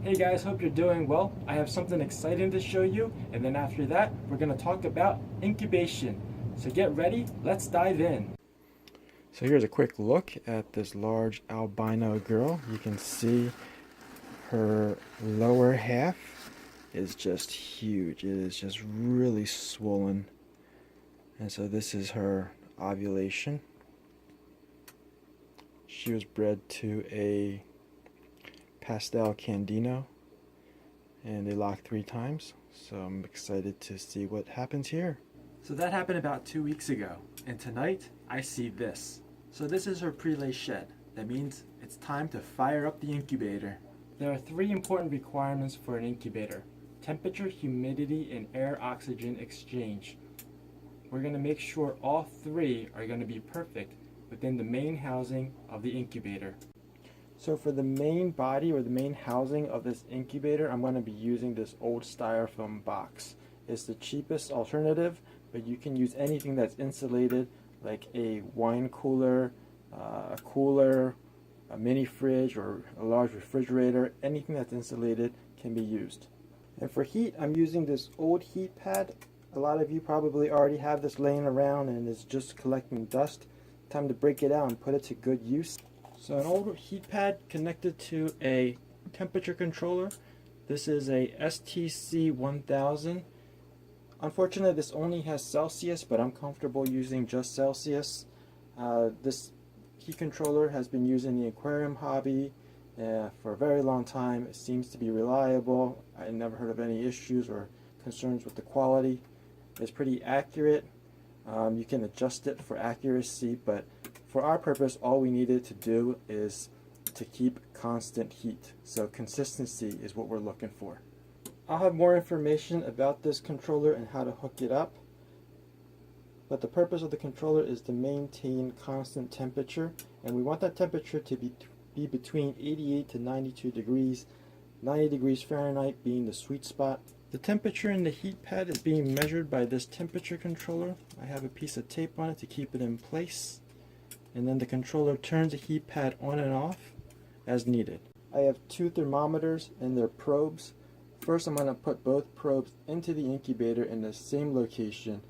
Hey guys, hope you're doing well. I have something exciting to show you, and then after that, we're going to talk about incubation. So get ready, let's dive in. So here's a quick look at this large albino girl. You can see her lower half is just huge. It is just really swollen. And so this is her ovulation. She was bred to a Pastel Candino, and they lock 3 times, so I'm excited to see what happens here. So that happened about 2 weeks ago, and tonight I see this. So this is her pre-lay shed. That means it's time to fire up the incubator. There are 3 important requirements for an incubator: temperature, humidity, and air-oxygen exchange. We're going to make sure all 3 are going to be perfect within the main housing of the incubator. So for the main body or the main housing of this incubator, I'm going to be using this old styrofoam box. It's the cheapest alternative, but you can use anything that's insulated, like a wine cooler, a cooler, a mini fridge, or a large refrigerator. Anything that's insulated can be used. And for heat, I'm using this old heat pad. A lot of you probably already have this laying around and it's just collecting dust. Time to break it out and put it to good use. So an old heat pad connected to a temperature controller. This is a STC 1000. Unfortunately, this only has Celsius, but I'm comfortable using just Celsius. This heat controller has been used in the aquarium hobby for a very long time. It seems to be reliable. I never heard of any issues or concerns with the quality. It's pretty accurate. You can adjust it for accuracy, but for our purpose, all we needed to do is to keep constant heat. So consistency is what we're looking for. I'll have more information about this controller and how to hook it up. But the purpose of the controller is to maintain constant temperature, and we want that temperature to be between 88 to 92 degrees, 90 degrees Fahrenheit being the sweet spot. The temperature in the heat pad is being measured by this temperature controller. I have a piece of tape on it to keep it in place. And then the controller turns the heat pad on and off as needed. I have 2 thermometers and their probes. First, I'm going to put both probes into the incubator in the same location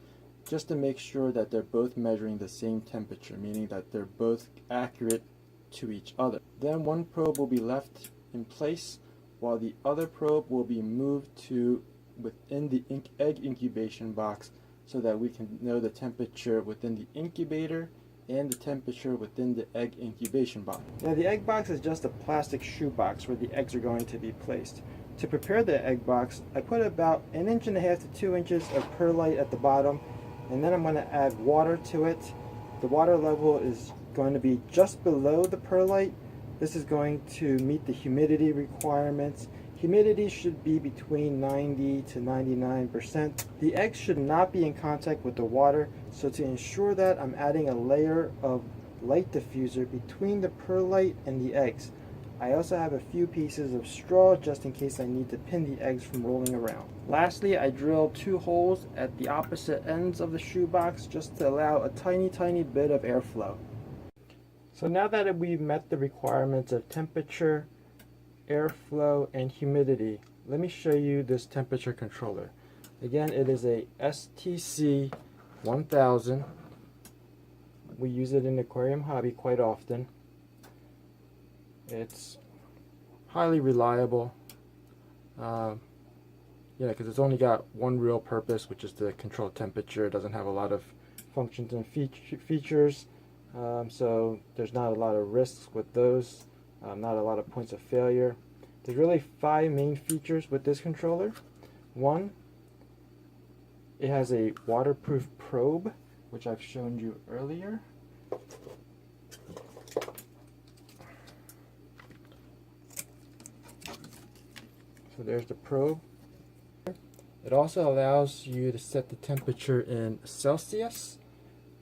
just to make sure that they're both measuring the same temperature, meaning that they're both accurate to each other. Then one probe will be left in place while the other probe will be moved to within the egg incubation box so that we can know the temperature within the incubator and the temperature within the egg incubation box. Now the egg box is just a plastic shoe box where the eggs are going to be placed. To prepare the egg box, I put about 1.5 inches to 2 inches of perlite at the bottom, and then I'm going to add water to it. The water level is going to be just below the perlite. This is going to meet the humidity requirements. Humidity should be between 90 to 99%. The eggs should not be in contact with the water, so to ensure that, I'm adding a layer of light diffuser between the perlite and the eggs. I also have a few pieces of straw just in case I need to pin the eggs from rolling around. Lastly, I drilled 2 holes at the opposite ends of the shoebox just to allow a tiny bit of airflow. So now that we've met the requirements of temperature, airflow, and humidity, let me show you this temperature controller. Again, it is a STC 1000. We use it in the aquarium hobby quite often. It's highly reliable. Because it's only got one real purpose, which is to control temperature. It doesn't have a lot of functions and features. So there's not a lot of risks with those, not a lot of points of failure. There's really 5 main features with this controller. 1, it has a waterproof probe, which I've shown you earlier. So there's the probe. It also allows you to set the temperature in Celsius.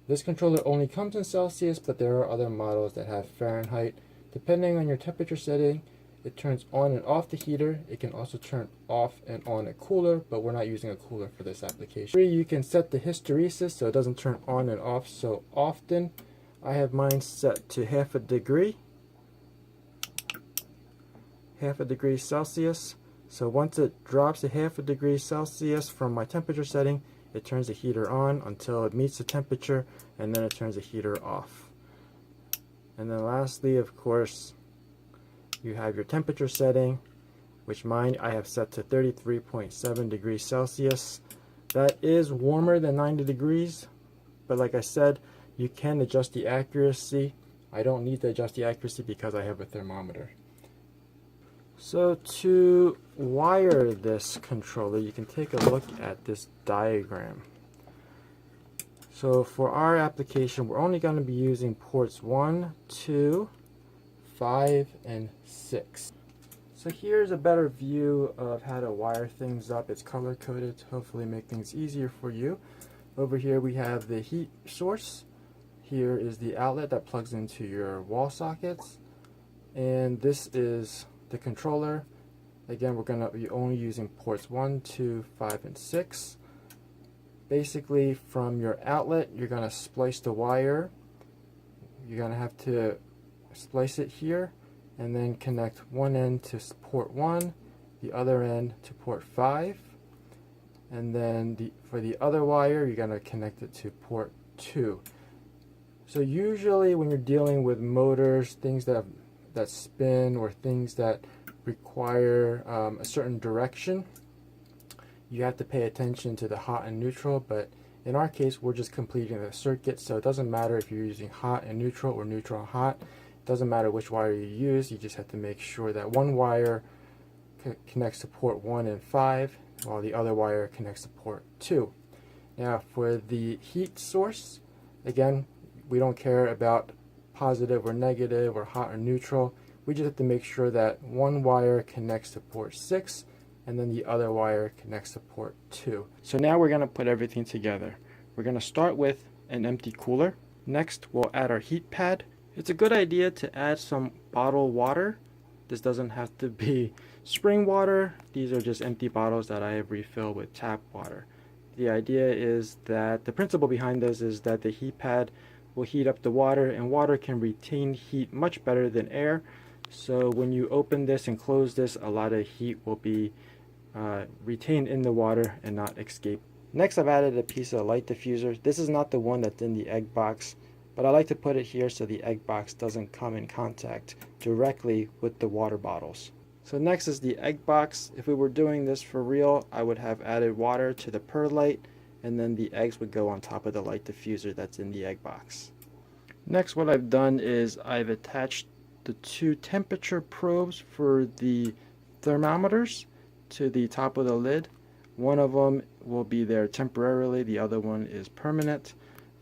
This controller only comes in Celsius, but there are other models that have Fahrenheit. Depending on your temperature setting, it turns on and off the heater. It can also turn off and on a cooler, but we're not using a cooler for this application. You can set the hysteresis so it doesn't turn on and off so often. I have mine set to 0.5 degree. half a degree Celsius. So once it drops a half a degree Celsius from my temperature setting, it turns the heater on until it meets the temperature, and then it turns the heater off. And then lastly, of course, you have your temperature setting, which mine I have set to 33.7 degrees Celsius. That is warmer than 90 degrees, but like I said, you can adjust the accuracy. I don't need to adjust the accuracy because I have a thermometer. So to wire this controller, you can take a look at this diagram. So for our application, we're only going to be using ports 1, 2, 5, and 6. So here's a better view of how to wire things up. It's color coded to hopefully make things easier for you. Over here we have the heat source. Here is the outlet that plugs into your wall sockets. And this is the controller. Again, we're going to be only using ports 1, 2, 5, and 6. Basically, from your outlet, you're going to splice the wire. You're going to have to splice it here, and then connect one end to port 1, the other end to port 5, and then for the other wire, you're going to connect it to port 2. So usually when you're dealing with motors, things that spin, or things that require a certain direction, you have to pay attention to the hot and neutral. But in our case, we're just completing the circuit, so it doesn't matter if you're using hot and neutral or neutral and hot. It doesn't matter which wire you use. You just have to make sure that one wire connects to port 1 and 5, while the other wire connects to port 2. Now for the heat source, again, we don't care about positive or negative or hot or neutral. We just have to make sure that one wire connects to port 6 and then the other wire connects to port 2. So now we're going to put everything together. We're going to start with an empty cooler. Next, we'll add our heat pad. It's a good idea to add some bottled water. This doesn't have to be spring water. These are just empty bottles that I have refilled with tap water. The idea is that the principle behind this is that the heat pad will heat up the water, and water can retain heat much better than air. So when you open this and close this, a lot of heat will be retained in the water and not escape. Next, I've added a piece of light diffuser. This is not the one that's in the egg box, but I like to put it here so the egg box doesn't come in contact directly with the water bottles. So next is the egg box. If we were doing this for real, I would have added water to the perlite, and then the eggs would go on top of the light diffuser that's in the egg box. Next, what I've done is I've attached the two temperature probes for the thermometers to the top of the lid. One of them will be there temporarily, the other one is permanent.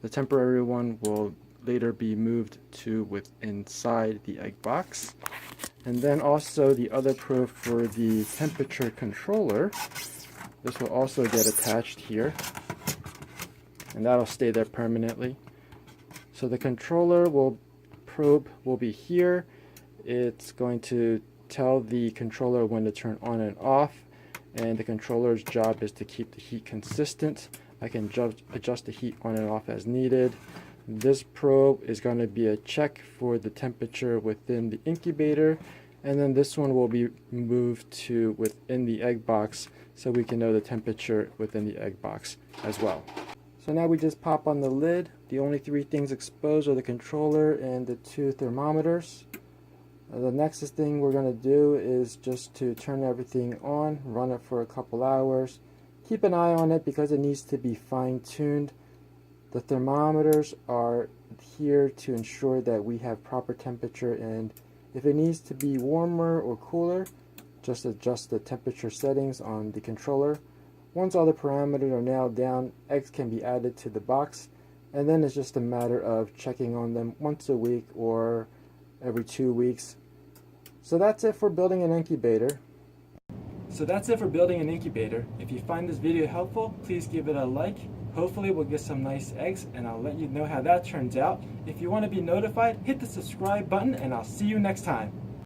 The temporary one will later be moved to inside the egg box. And then also the other probe for the temperature controller. This will also get attached here, and that'll stay there permanently. So the controller probe will be here. It's going to tell the controller when to turn on and off, and the controller's job is to keep the heat consistent. I can adjust the heat on and off as needed. This probe is going to be a check for the temperature within the incubator, and then this one will be moved to within the egg box so we can know the temperature within the egg box as well. So now we just pop on the lid. The only three things exposed are the controller and the two thermometers. The next thing we're going to do is just to turn everything on, run it for a couple hours. Keep an eye on it because it needs to be fine-tuned. The thermometers are here to ensure that we have proper temperature, and if it needs to be warmer or cooler, just adjust the temperature settings on the controller. Once all the parameters are nailed down, eggs can be added to the box, and then it's just a matter of checking on them once a week or every 2 weeks. So that's it for building an incubator. If you find this video helpful, please give it a like. Hopefully we'll get some nice eggs, and I'll let you know how that turns out. If you want to be notified, hit the subscribe button, and I'll see you next time.